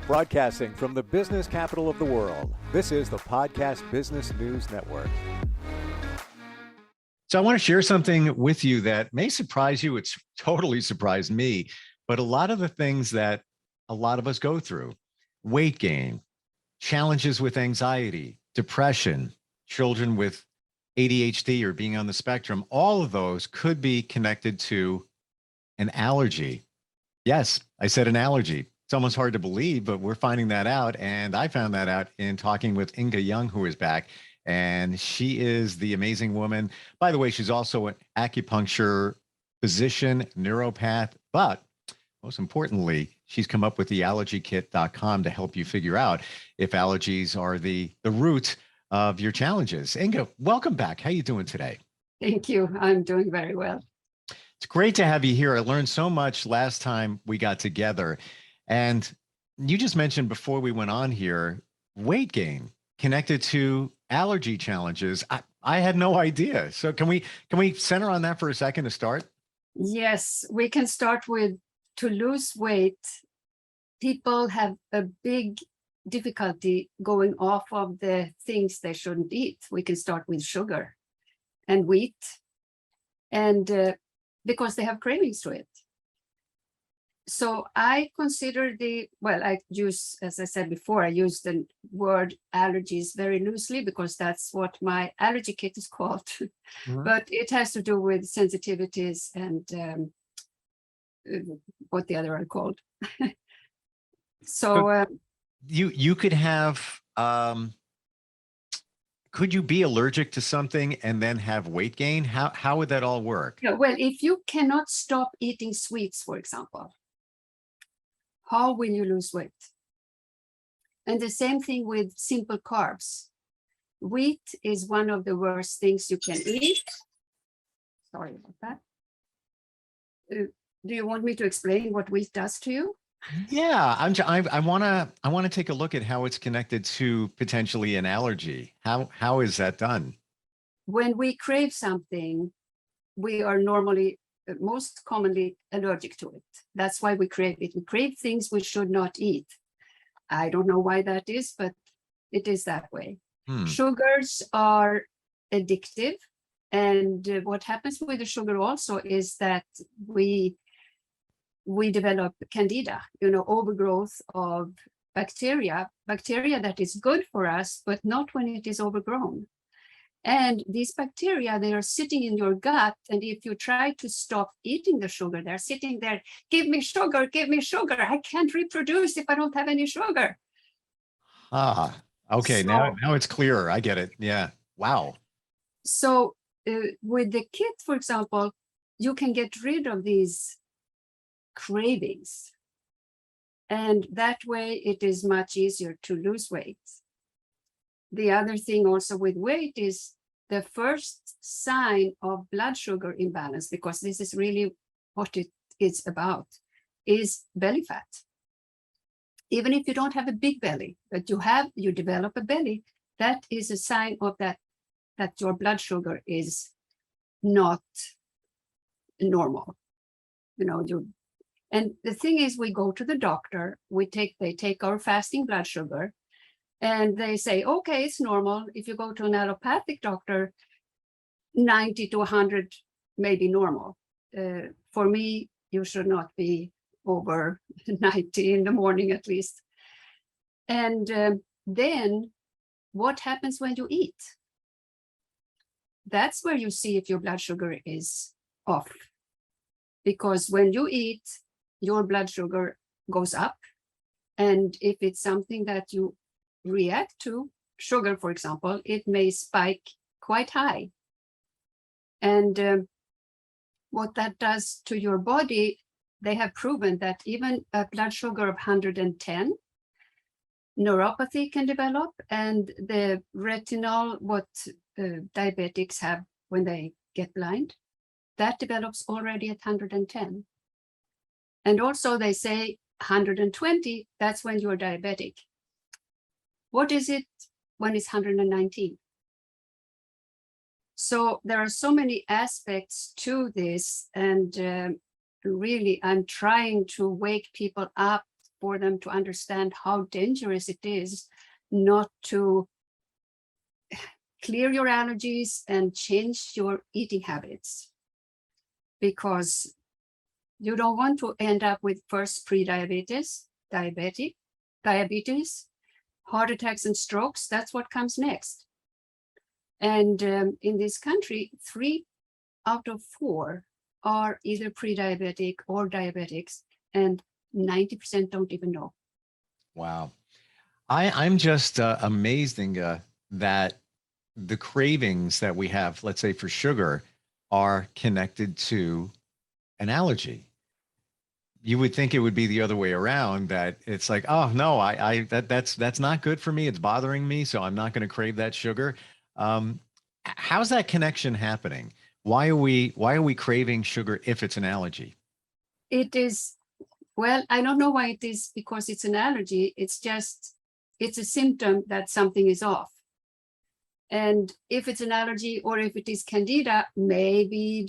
Broadcasting from the business capital of the world, this is the Podcast Business News Network. So I want to share something with you that may surprise you. It's totally surprised me, but a lot of the things that a lot of us go through, weight gain, challenges with anxiety, depression, children with ADHD or being on the spectrum, all of those could be connected to an allergy. Yes, I said an allergy. It's almost hard to believe, but we're finding that out. And I found that out in talking with Ynge, who is back. And she is the amazing woman. By the way, she's also an acupuncture physician, neuropath, but most importantly, she's come up with the allergykit.com to help you figure out if allergies are the root of your challenges. Ynge, welcome back. How are you doing today? Thank you. I'm doing very well. It's great to have you here. I learned so much last time we got together. And you just mentioned before we went on here, weight gain connected to allergy challenges. I had no idea. So can we center on that for a second to start? Yes, we can start with to lose weight. People have a big difficulty going off of the things they shouldn't eat. We can start with sugar and wheat, and because they have cravings to it. So I consider I use, as I said before, I use the word allergies very loosely because that's what my allergy kit is called. Mm-hmm. But it has to do with sensitivities and what the other are called. So you could have, could you be allergic to something and then have weight gain? How would that all work? Yeah, well, if you cannot stop eating sweets, for example, how will you lose weight? And the same thing with simple carbs. Wheat is one of the worst things you can eat. Sorry about that. Do you want me to explain what wheat does to you? Yeah, I want to take a look at how it's connected to potentially an allergy. How is that done? When we crave something, we are normally most commonly allergic to it. That's why we crave it. We crave things we should not eat. I don't know why that is, but it is that way. Sugars are addictive. And what happens with the sugar also is that we develop candida, overgrowth of bacteria that is good for us, but not when it is overgrown. And these bacteria, they are sitting in your gut. And if you try to stop eating the sugar, they're sitting there, give me sugar, give me sugar. I can't reproduce if I don't have any sugar. Okay. So, now it's clearer. I get it. Yeah. Wow. So with the kit, for example, you can get rid of these cravings. And that way it is much easier to lose weight. The other thing also with weight is the first sign of blood sugar imbalance, because this is really what it is about, is belly fat. Even if you don't have a big belly, but you develop a belly, that is a sign of that your blood sugar is not normal. And the thing is, we go to the doctor, they take our fasting blood sugar, and they say, okay, it's normal. If you go to an allopathic doctor, 90 to 100 may be normal. For me, you should not be over 90 in the morning at least. And then what happens when you eat? That's where you see if your blood sugar is off. Because when you eat, your blood sugar goes up. And if it's something that you react to, sugar, for example, it may spike quite high. And what that does to your body, they have proven that even a blood sugar of 110, neuropathy can develop, and the retinol, what diabetics have when they get blind, that develops already at 110. And also they say 120, that's when you're diabetic. What is it when it's 119? So there are so many aspects to this, and really I'm trying to wake people up for them to understand how dangerous it is not to clear your allergies and change your eating habits, because you don't want to end up with first pre-diabetes, diabetes, heart attacks and strokes. That's what comes next. And in this country, 3 out of 4 are either pre-diabetic or diabetics, and 90% don't even know. Wow. I'm just amazed, Inge, that the cravings that we have, let's say for sugar, are connected to an allergy. You would think it would be the other way around, that it's like, oh no, that's not good for me. It's bothering me, so I'm not going to crave that sugar. How's that connection happening? Why are we craving sugar if it's an allergy? It is, well, I don't know why it is because it's an allergy. It's just, it's a symptom that something is off. And if it's an allergy or if it is candida, maybe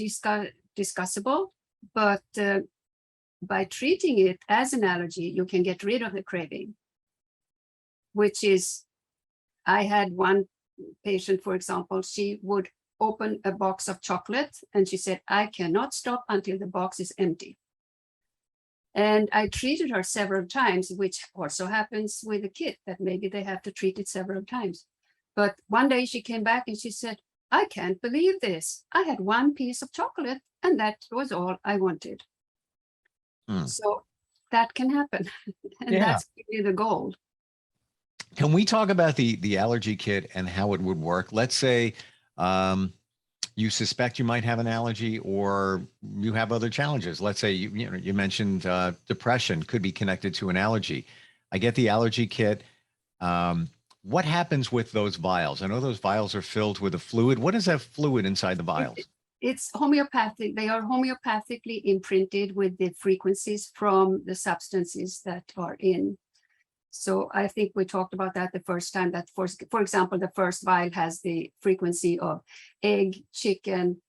discussable, but by treating it as an allergy, you can get rid of the craving, which is, I had one patient, for example, she would open a box of chocolate and she said, I cannot stop until the box is empty. And I treated her several times, which also happens with a kid, that maybe they have to treat it several times. But one day she came back and she said, I can't believe this. I had one piece of chocolate and that was all I wanted. So that can happen. And that's really the goal. Can we talk about the allergy kit and how it would work? Let's say you suspect you might have an allergy, or you have other challenges. Let's say you mentioned depression could be connected to an allergy. I get the allergy kit. What happens with those vials? I know those vials are filled with a fluid. What is that fluid inside the vials? It's homeopathic. They are homeopathically imprinted with the frequencies from the substances that are in. So I think we talked about that the first time, that for example, the first vial has the frequency of egg, chicken,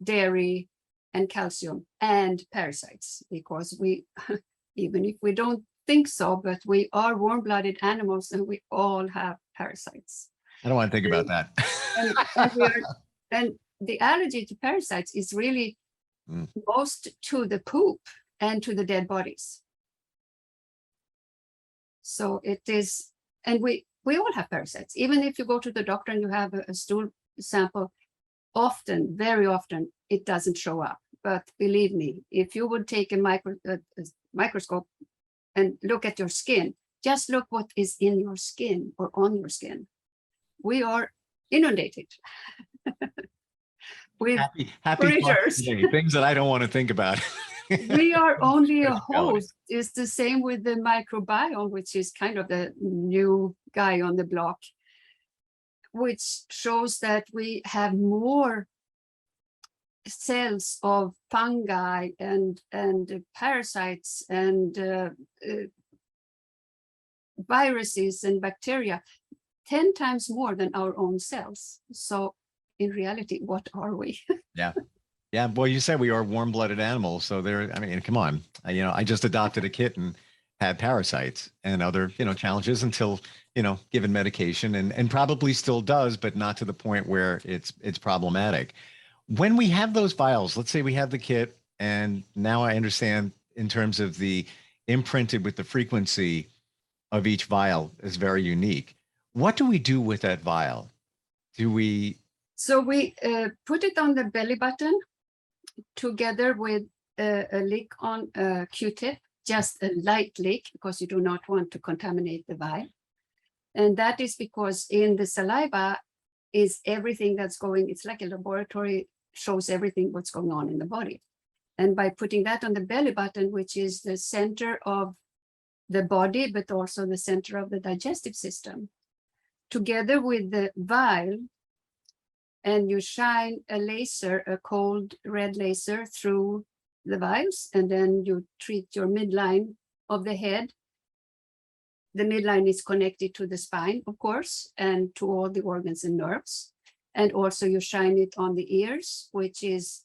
dairy, and calcium and parasites, because we, even if we don't think so, but we are warm-blooded animals and we all have parasites. I don't want to think about that. and the allergy to parasites is really most to the poop and to the dead bodies. So it is, and we all have parasites. Even if you go to the doctor and you have a stool sample, often, very often, it doesn't show up. But believe me, if you would take a microscope and look at your skin, just look what is in your skin or on your skin. We are inundated with happy things that I don't want to think about. We are only a host. It's the same with the microbiome, which is kind of the new guy on the block, which shows that we have more cells of fungi and parasites and viruses and bacteria, 10 times more than our own cells. So in reality, what are we? Yeah. Well, you said we are warm-blooded animals. So I mean, come on. I just adopted a kitten, had parasites and other, challenges until, given medication, and probably still does, but not to the point where it's problematic. When we have those vials, let's say we have the kit, and now I understand in terms of the imprinted with the frequency of each vial is very unique. What do we do with that vial? So we put it on the belly button together with a lick on a Q-tip, just a light lick, because you do not want to contaminate the vial. And that is because in the saliva is everything that's going, it's like a laboratory, shows everything what's going on in the body. And by putting that on the belly button, which is the center of the body, but also the center of the digestive system, together with the vial, and you shine a laser, a cold red laser, through the vials, and then you treat your midline of the head. The midline is connected to the spine, of course, and to all the organs and nerves. And also you shine it on the ears, which is,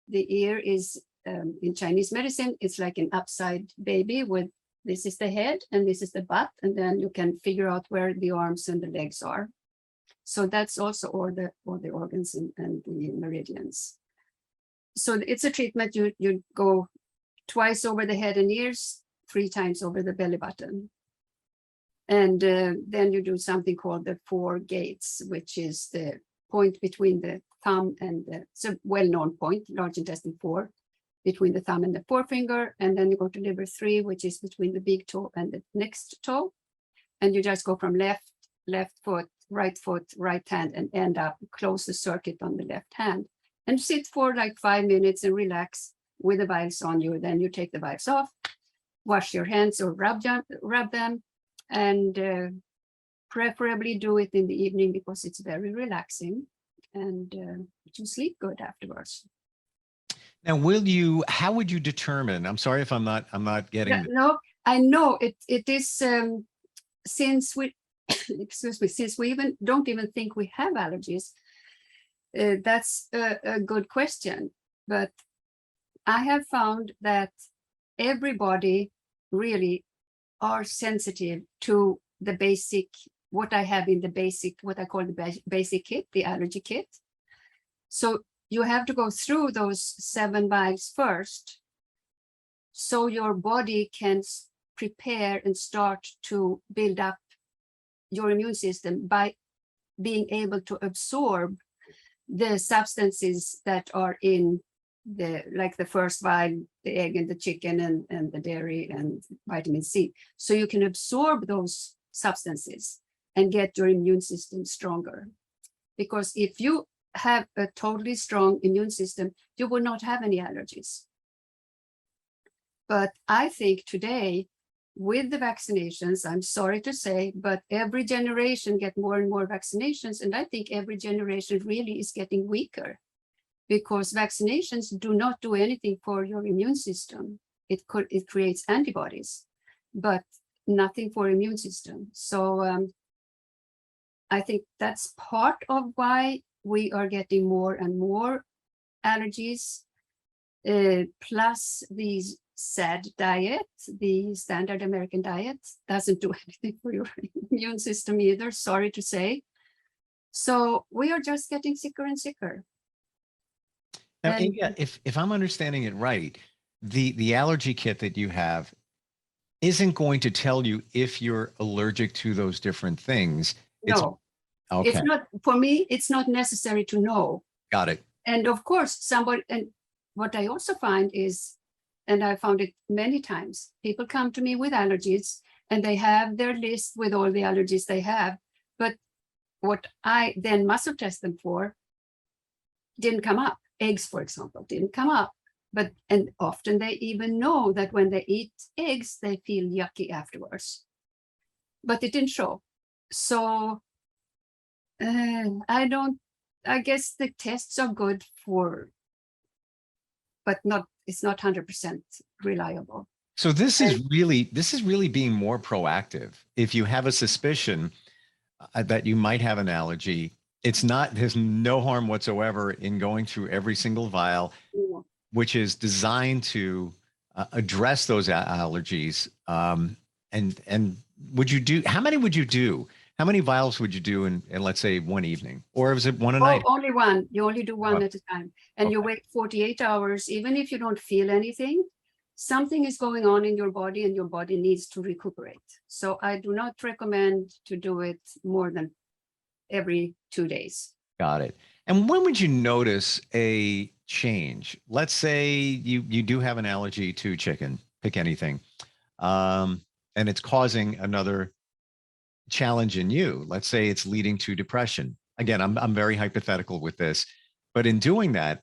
the ear is, in Chinese medicine, it's like an upside baby with This is the head and this is the butt, and then you can figure out where the arms and the legs are. So that's also all the organs and the meridians. So it's a treatment you go twice over the head and ears, 3 times over the belly button. And then you do something called the 4 gates, which is the point between the thumb and it's a well-known point, large intestine 4, between the thumb and the forefinger. And then you go to liver 3, which is between the big toe and the next toe. And you just go from left foot, right hand, and end up, close the circuit on the left hand. And sit for like 5 minutes and relax with the vials on you. Then you take the vials off, wash your hands or rub them, and preferably do it in the evening because it's very relaxing, and you sleep good afterwards. Now, how would you determine, I'm sorry if I'm not getting Yeah, no, I know it is, since we, excuse me, since we don't even think we have allergies, that's a good question. But I have found that everybody really are sensitive to the basic, what I have in the basic, what I call the basic kit, the allergy kit. So you have to go through those 7 vials first, so your body can prepare and start to build up your immune system by being able to absorb the substances that are in like the first vial, the egg and the chicken and the dairy and vitamin C. So you can absorb those substances and get your immune system stronger. Because if you have a totally strong immune system, you will not have any allergies. But I think today, with the vaccinations, I'm sorry to say, but every generation get more and more vaccinations. And I think every generation really is getting weaker, because vaccinations do not do anything for your immune system. It creates antibodies, but nothing for immune system. So I think that's part of why we are getting more and more allergies, plus these SAD diet, the standard American diet, doesn't do anything for your immune system either, sorry to say. So we are just getting sicker and sicker. Now, And Ynge, if I'm understanding it right, the allergy kit that you have isn't going to tell you if you're allergic to those different things. no, Okay. it's not, for me, it's not necessary to know. Got it. And of course, and what I also find is, and I found it many times, people come to me with allergies and they have their list with all the allergies they have. But what I then muscle test them for didn't come up. Eggs, for example, didn't come up. And often they even know that when they eat eggs, they feel yucky afterwards. But it didn't show. So I guess the tests are good but it's not 100% reliable. So this is really being more proactive. If you have a suspicion that you might have an allergy, there's no harm whatsoever in going through every single vial, which is designed to address those allergies. And how many would you do? How many vials would you do in let's say one evening, or is it one a night? Only one. You only do one at a time, and you wait 48 hours. Even if you don't feel anything, something is going on in your body, and your body needs to recuperate. So I do not recommend to do it more than every 2 days. Got it. And when would you notice a change? Let's say you do have an allergy to chicken, pick anything, and it's causing another challenge in you. Let's say it's leading to depression. Again, I'm very hypothetical with this, but in doing that,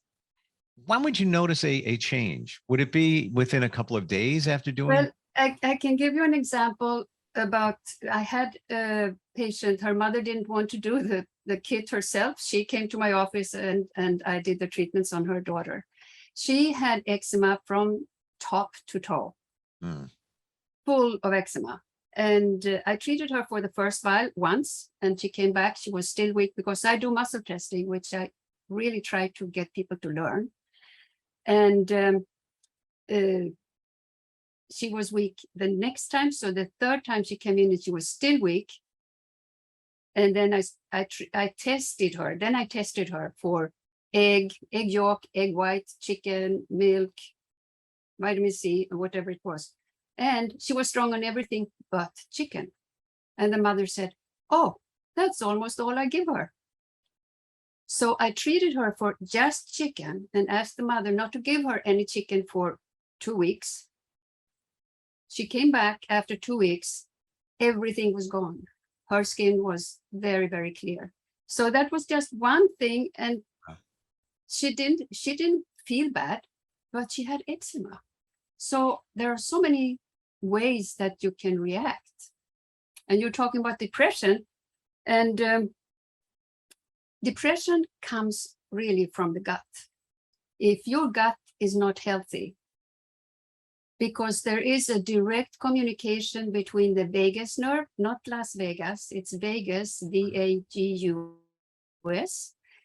when would you notice a change? Would it be within a couple of days after doing it? Well, I can give you an example about, I had a patient, her mother didn't want to do the kit herself. She came to my office and I did the treatments on her daughter. She had eczema from top to toe, full of eczema. And I treated her for the first vial once, and she came back. She was still weak, because I do muscle testing, which I really try to get people to learn. And she was weak the next time. So the third time she came in and she was still weak. And then I tested her. Then I tested her for egg yolk, egg white, chicken, milk, vitamin C, or whatever it was. And she was strong on everything but chicken. And the mother said, oh, that's almost all I give her. So I treated her for just chicken and asked the mother not to give her any chicken for 2 weeks. She came back after 2 weeks. Everything was gone. Her skin was very, very clear. So that was just one thing. And she didn't feel bad, but she had eczema. So there are so many ways that you can react. And you're talking about depression, and depression comes really from the gut. If your gut is not healthy, because there is a direct communication between the vagus nerve, not Las Vegas, it's vagus, V-A-G-U-S.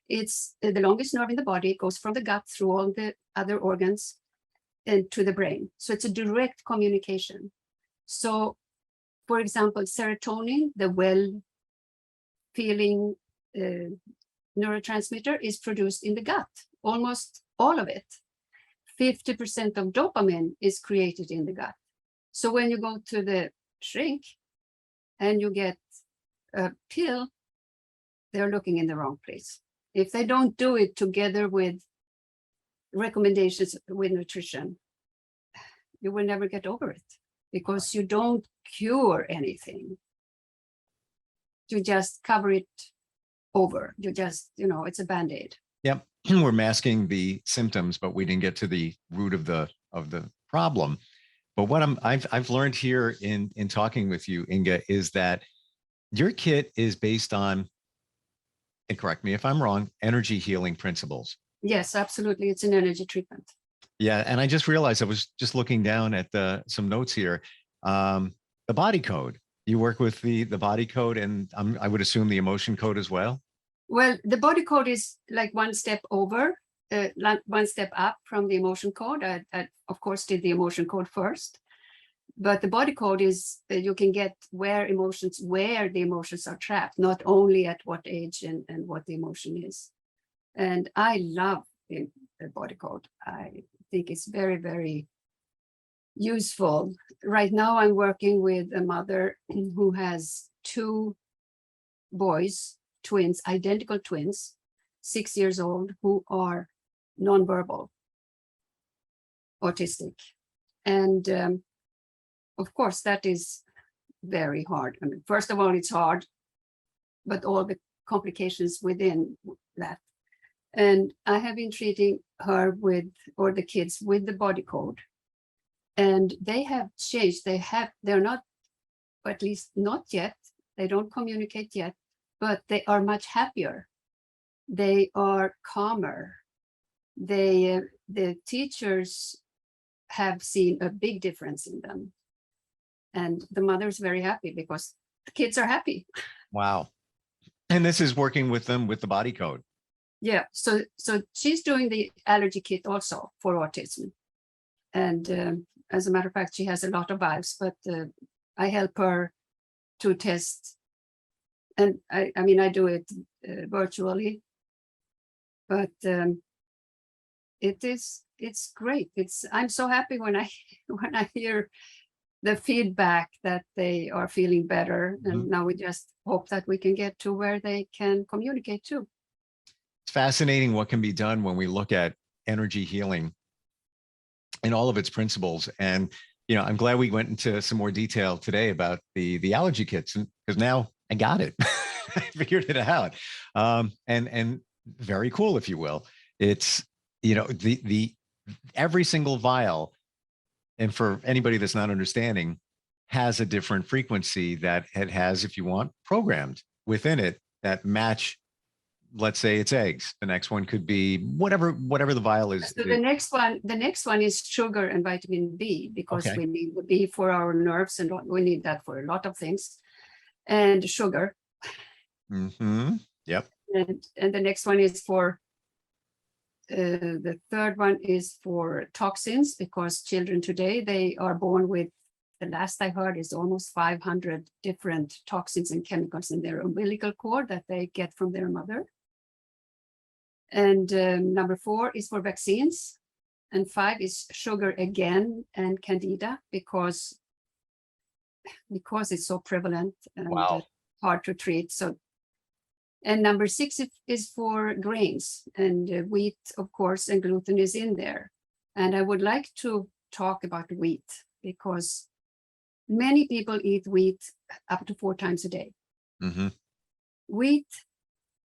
It's the longest nerve in the body. It goes from the gut through all the other organs and to the brain. So it's a direct communication. So, for example, serotonin, the well-feeling neurotransmitter, is produced in the gut, almost all of it. 50% of dopamine is created in the gut. So when you go to the shrink and you get a pill, they're looking in the wrong place. If they don't do it together with recommendations with nutrition, you will never get over it, because you don't cure anything. You just cover it over. You just, it's a Band-Aid. Yep. We're masking the symptoms, but we didn't get to the root of the problem. But what I've learned here in talking with you, Ynge, is that your kit is based on, and correct me if I'm wrong, energy healing principles. Yes, absolutely. It's an energy treatment. Yeah, and I just realized, I was just looking down at some notes here. The body code. You work with the body code, and I would assume the emotion code as well. Well, the body code is like one step over, one step up from the emotion code. I of course did the emotion code first, but the body code is you can get where the emotions are trapped, not only at what age and what the emotion is. And I love the body code. I think it's very, very useful. Right now, I'm working with a mother who has 2 boys, twins, identical twins, 6 years old, who are nonverbal, autistic. And of course, that is very hard. I mean, first of all, it's hard, but all the complications within that. And I have been treating her or the kids with the body code. And they have changed. They're not, or at least not yet, they don't communicate yet, but they are much happier. They are calmer. The teachers have seen a big difference in them. And the mother's very happy because the kids are happy. Wow. And this is working with them with the body code. Yeah, so she's doing the allergy kit also for autism. And as a matter of fact, she has a lot of vibes, but I help her to test. And I mean, I do it virtually, but it's great. I'm so happy when I hear the feedback that they are feeling better. Mm-hmm. And now we just hope that we can get to where they can communicate too. It's fascinating what can be done when we look at energy healing and all of its principles. And, I'm glad we went into some more detail today about the allergy kits, because now I got it. I figured it out. And very cool, if you will. It's, the every single vial, and for anybody that's not understanding, has a different frequency that it has, if you want, programmed within it that match. Let's say it's eggs. The next one could be whatever the vial is. So the next one is sugar and vitamin B, because we need the B for our nerves, and we need that for a lot of things. And sugar. Mm-hmm. Yep. And the next one is for The third one is for toxins, because children today, they are born with, the last I heard, is almost 500 different toxins and chemicals in their umbilical cord that they get from their mother. And number 4 is for vaccines. And 5 is sugar again and candida, because it's so prevalent and hard to treat. So, and number 6 is for grains, and wheat, of course, and gluten is in there. And I would like to talk about wheat, because many people eat wheat up to 4 times a day. Mm-hmm. Wheat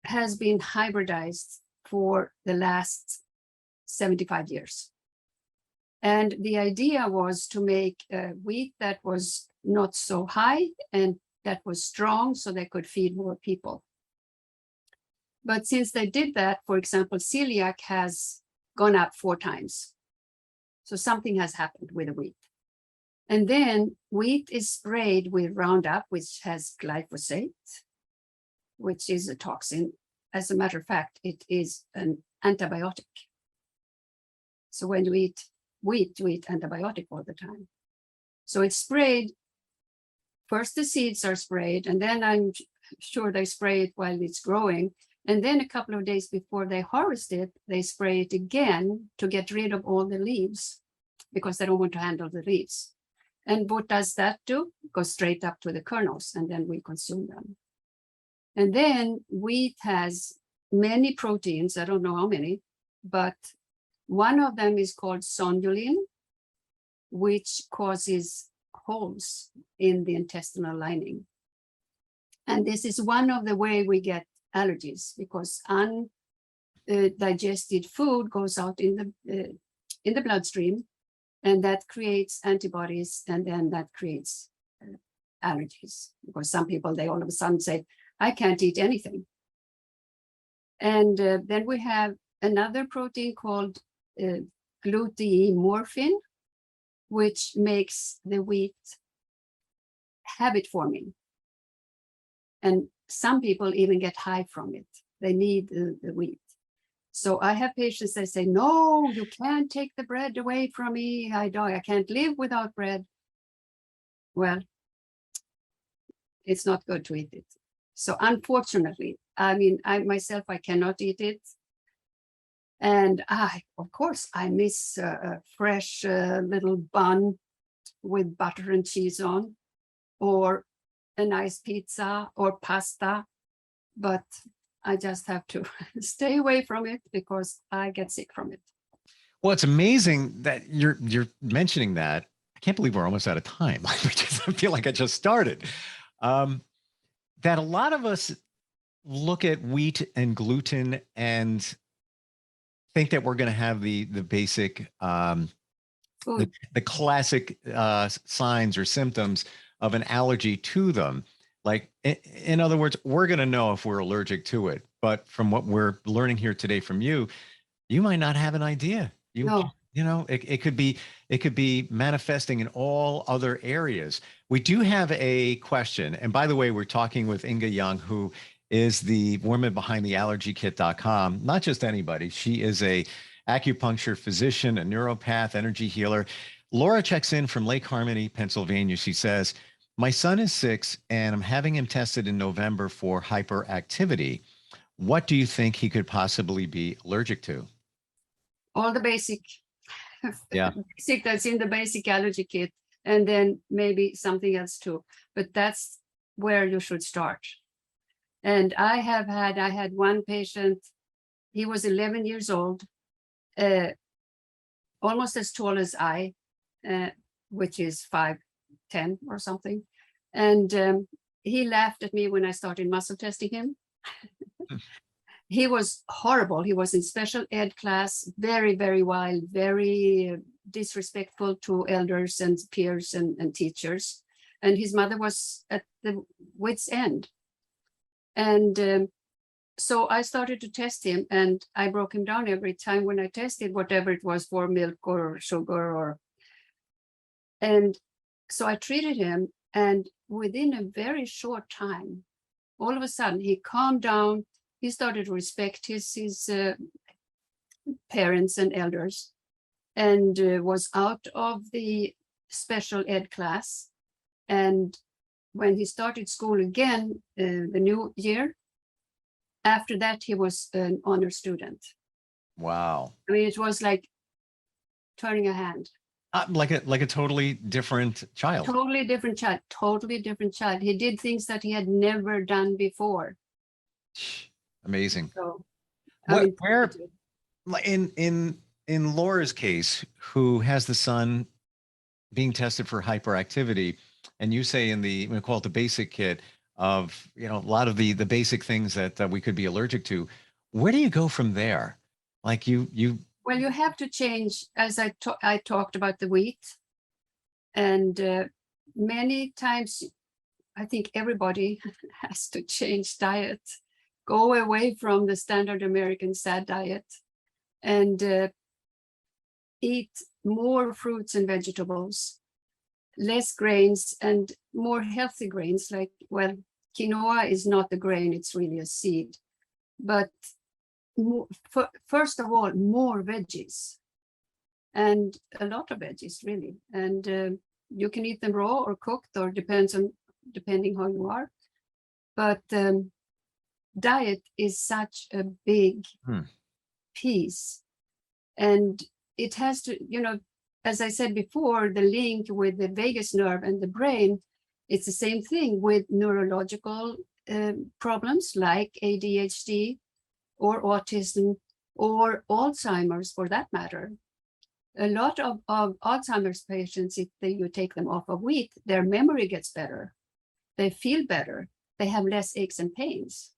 has been hybridized for the last 75 years. And the idea was to make wheat that was not so high and that was strong, so they could feed more people. But since they did that, for example, celiac has gone up 4 times. So something has happened with the wheat. And then wheat is sprayed with Roundup, which has glyphosate, which is a toxin. As a matter of fact, it is an antibiotic. So when you eat wheat, you eat antibiotic all the time. So it's sprayed. First the seeds are sprayed, and then I'm sure they spray it while it's growing. And then a couple of days before they harvest it, they spray it again to get rid of all the leaves, because they don't want to handle the leaves. And what does that do? It goes straight up to the kernels, and then we consume them. And then wheat has many proteins, I don't know how many, but one of them is called sonulin, which causes holes in the intestinal lining. And this is one of the way we get allergies, because undigested food goes out in the bloodstream, and that creates antibodies, and then that creates allergies. Because some people, they all of a sudden say, I can't eat anything. And then we have another protein called gluteomorphin, which makes the wheat habit forming. And some people even get high from it. They need the wheat. So I have patients that say, no, you can't take the bread away from me. I can't live without bread. Well, it's not good to eat it. So unfortunately, I mean, I myself, I cannot eat it. And of course, I miss a fresh little bun with butter and cheese on, or a nice pizza or pasta, but I just have to stay away from it because I get sick from it. Well, it's amazing that you're mentioning that. I can't believe we're almost out of time. I feel like I just started. That a lot of us look at wheat and gluten and think that we're going to have the basic, the classic signs or symptoms of an allergy to them. Like, in other words, we're going to know if we're allergic to it. But from what we're learning here today from you, you might not have an idea. You know, it could be manifesting in all other areas. We do have a question. And by the way, we're talking with Ynge, who is the woman behind the allergykit.com. Not just anybody. She is a acupuncture physician, a neuropath, energy healer. Laura checks in from Lake Harmony, Pennsylvania. She says, my son is 6 and I'm having him tested in November for hyperactivity. What do you think he could possibly be allergic to? All the basic, basic that's in the basic allergy kit, and then maybe something else too. But that's where you should start. And I had one patient, he was 11 years old, almost as tall as I, which is 5'10" or something. And he laughed at me when I started muscle testing him. He was horrible. He was in special ed class, very, very wild, very disrespectful to elders and peers and teachers. And his mother was at the wit's end. And so I started to test him, and I broke him down every time when I tested, whatever it was, for milk or sugar and so I treated him, and within a very short time, all of a sudden he calmed down. He started to respect his parents and elders, and was out of the special ed class. And when he started school again, the new year, after that, he was an honor student. Wow. I mean, it was like turning a hand. Like a totally different child. Totally different child, totally different child. He did things that he had never done before. Amazing. So, Where in Laura's case, who has the son being tested for hyperactivity, and you say in the, we call it the basic kit of, a lot of the basic things that we could be allergic to. Where do you go from there? Like well, you have to change, as I talked about the wheat, and many times I think everybody has to change diet, go away from the standard American SAD diet, and eat more fruits and vegetables, less grains, and more healthy grains. Like, well, quinoa is not a grain, it's really a seed. But first of all, more veggies, and a lot of veggies, really. And you can eat them raw or cooked, or depending how you are. But diet is such a big piece, and it has to, as I said before, the link with the vagus nerve and the brain, it's the same thing with neurological problems like ADHD or autism or Alzheimer's, for that matter. A lot of Alzheimer's patients, if you take them off of wheat, their memory gets better. They feel better. They have less aches and pains.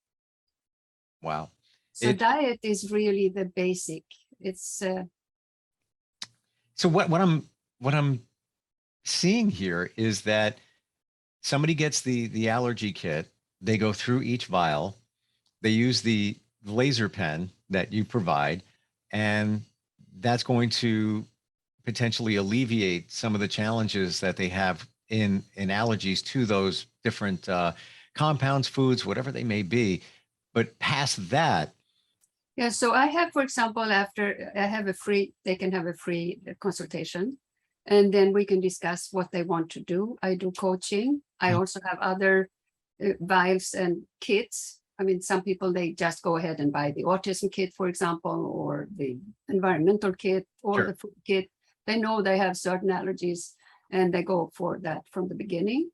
Wow. So diet is really the basic. It's so what I'm seeing here is that somebody gets the allergy kit, they go through each vial, they use the laser pen that you provide, and that's going to potentially alleviate some of the challenges that they have in allergies to those different compounds, foods, whatever they may be. But past that, yeah. So I have, for example, after I have they can have a free consultation, and then we can discuss what they want to do. I do coaching. I also have other vials and kits. I mean, some people, they just go ahead and buy the autism kit, for example, or the environmental kit, or the food kit. They know they have certain allergies and they go for that from the beginning.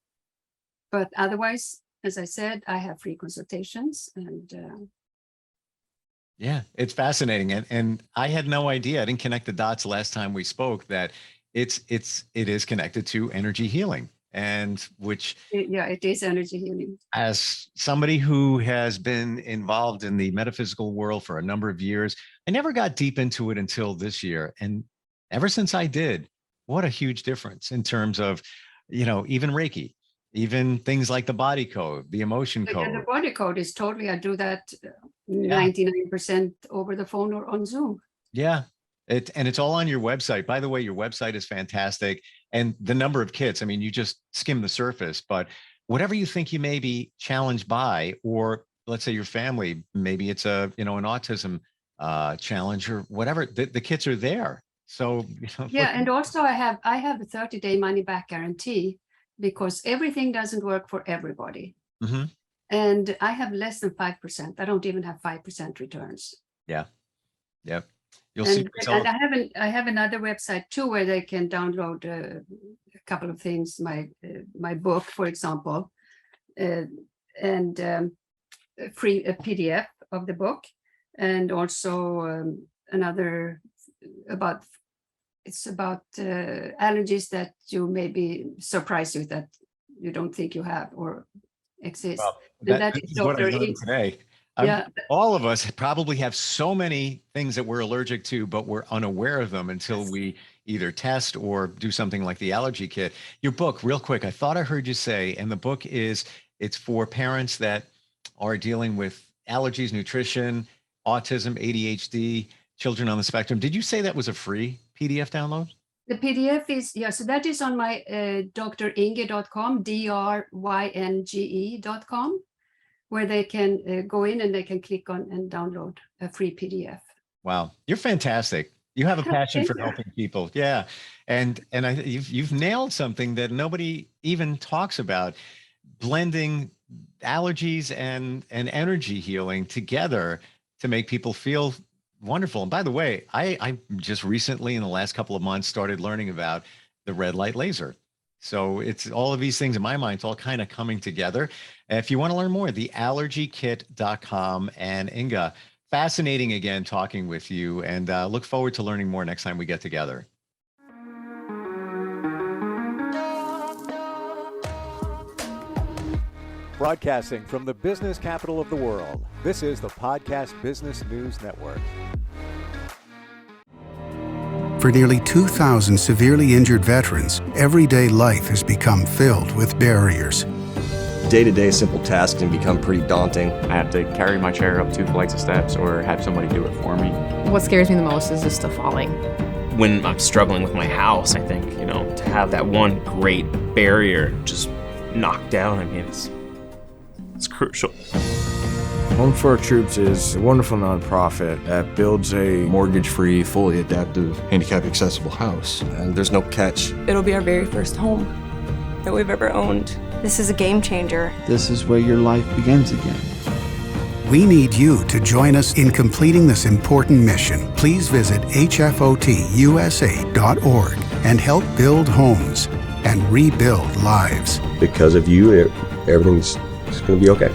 But otherwise, as I said, I have free consultations. And yeah, it's fascinating. And I had no idea. I didn't connect the dots last time we spoke that it is connected to energy healing. And it is energy healing. As somebody who has been involved in the metaphysical world for a number of years, I never got deep into it until this year. And ever since I did, what a huge difference in terms of, even Reiki, even things like the body code, the emotion code. And the body code is totally, I do that 99% over the phone or on Zoom. Yeah. And it's all on your website. By the way, your website is fantastic. And the number of kits, I mean, you just skim the surface, but whatever you think you may be challenged by, or let's say your family, maybe it's an autism challenge or whatever, the kits are there. So, yeah. And also I have a 30-day money back guarantee, because everything doesn't work for everybody. Mm-hmm. And I have less than 5%. I don't even have 5% returns. Yeah. Yep. You'll and, see. And I have another website too, where they can download a couple of things, my book, for example, and free PDF of the book, and also another about allergies that you may be surprised with, that you don't think you have or exist. Well, that this is is what I Dr. learned Ynge. today. Yeah. All of us probably have so many things that we're allergic to, but we're unaware of them until we either test or do something like the allergy kit. Your book, real quick, I thought I heard you say, and the book it's for parents that are dealing with allergies, nutrition, autism, ADHD, children on the spectrum. Did you say that was a free PDF download? The PDF is, so that is on my drynge.com, drynge.com, where they can go in and they can click on and download a free PDF. Wow. You're fantastic. You have a passion Thank for you. helping people. Yeah. And you've nailed something that nobody even talks about, blending allergies and energy healing together to make people feel wonderful. And by the way, I just recently in the last couple of months started learning about the red light laser. So it's all of these things in my mind, it's all kind of coming together. If you want to learn more, theallergykit.com. And Ynge, fascinating again talking with you, and look forward to learning more next time we get together. Broadcasting from the business capital of the world, this is the Podcast Business News Network. For nearly 2,000 severely injured veterans, everyday life has become filled with barriers. Day-to-day simple tasks can become pretty daunting. I have to carry my chair up 2 flights of steps or have somebody do it for me. What scares me the most is just the falling. When I'm struggling with my house, I think, to have that one great barrier just knocked down, I mean, it's crucial. Home for Our Troops is a wonderful nonprofit that builds a mortgage-free, fully adaptive, handicap-accessible house. And there's no catch. It'll be our very first home that we've ever owned. This is a game changer. This is where your life begins again. We need you to join us in completing this important mission. Please visit hfotusa.org and help build homes and rebuild lives. Because of you, everything's going to be okay.